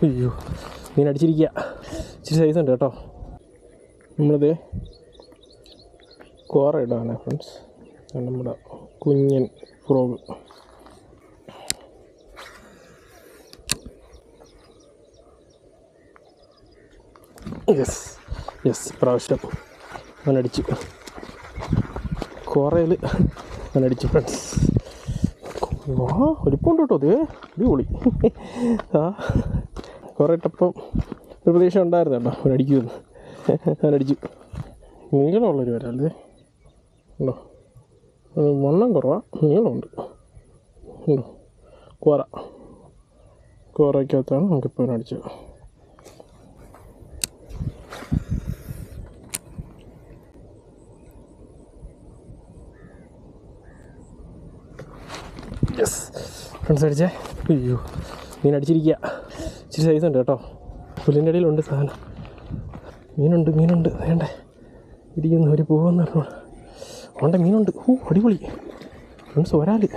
അയ്യോ, മീൻ അടിച്ചിരിക്കുക. ഇച്ചിരി സൈസ് ഉണ്ട് കേട്ടോ. നമ്മളിത് കോറ ഇടാണ് ഫ്രണ്ട്സ്. നമ്മുടെ കുഞ്ഞൻ ഫ്രോഗ്. യെസ് പ്രാവശ്യം അവനടിച്ചു. കോറയിൽ അവനടിച്ചു ഫ്രണ്ട്സ്. വലിപ്പമുണ്ട് കേട്ടോ. അതേ അടിപൊളി. കുറേ ഇട്ടപ്പം ഒരു പ്രതീക്ഷ ഉണ്ടായിരുന്നു കേട്ടോ അവനടിക്കുമെന്ന്. അവനടിച്ചു. നീളമുള്ളൊരു വരാല്ലേ ഉണ്ടോ? വണ്ണം കുറവാണ്, നീളമുണ്ട് ഉണ്ടോ? കോറയ്ക്കകത്താണ് നമുക്കിപ്പോൾ അവനടിച്ചത്. Yes friends അടിച്ചേ. അയ്യോ, മീൻ അടിച്ചിരിക്കുക. ഇച്ചിരി സൈസ് ഉണ്ട് കേട്ടോ. പുല്ലിൻ്റെ ഇടയിലുണ്ട് സാധനം. മീനുണ്ട് വേണ്ടേ ഇരിക്കുന്നു. ഒരു പോകുമെന്ന് പറഞ്ഞു ഉണ്ട്. മീനുണ്ട്. അടിപൊളി ഫ്രണ്ട്സ്. വരാല്.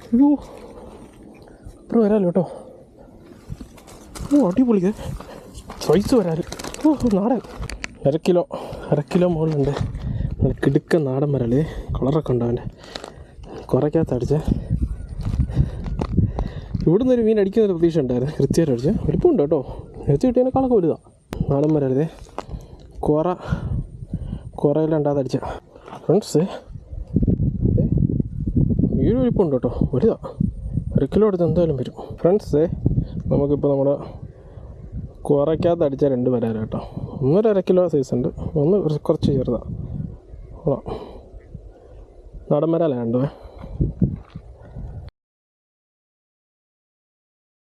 അയ്യോ, അപ്പുറം വരാല് കേട്ടോ. അടിപൊളി സൈസ് വരാല്. നാടൻ. അര കിലോ മുകളിലുണ്ട്. കിടുക്കൻ നാടൻ വരാല്. കളറൊക്കെ ഉണ്ട് അവൻ്റെ. കുറയ്ക്കകത്ത് അടിച്ചേ. ഇവിടുന്ന് ഒരു മീൻ അടിക്കുന്നൊരു പ്രതീക്ഷ ഉണ്ടായിരുന്നു. കൃത്യമായിട്ട് അടിച്ചേ. വലിപ്പമുണ്ട് കേട്ടോ. നേരത്തെ കിട്ടിയതിനേക്കാളൊക്കെ വലുതാണ്. നാടൻ വരാലേ. കോറയിലുണ്ടാതെ അടിച്ച ഫ്രണ്ട്സ്. ഈ ഒരു വലിപ്പമുണ്ട് കേട്ടോ. വലുതാണ്. 1 കിലോ എടുത്ത് എന്തായാലും വരും ഫ്രണ്ട്സ്. നമുക്കിപ്പോൾ നമ്മുടെ കോറയ്ക്കകത്ത് അടിച്ച 2 വരാല കേട്ടോ. 1.5 കിലോ സൈസ് ഉണ്ട്. ഒന്ന് കുറച്ച് ചെറുതാണ്. നാടൻ വരാല 2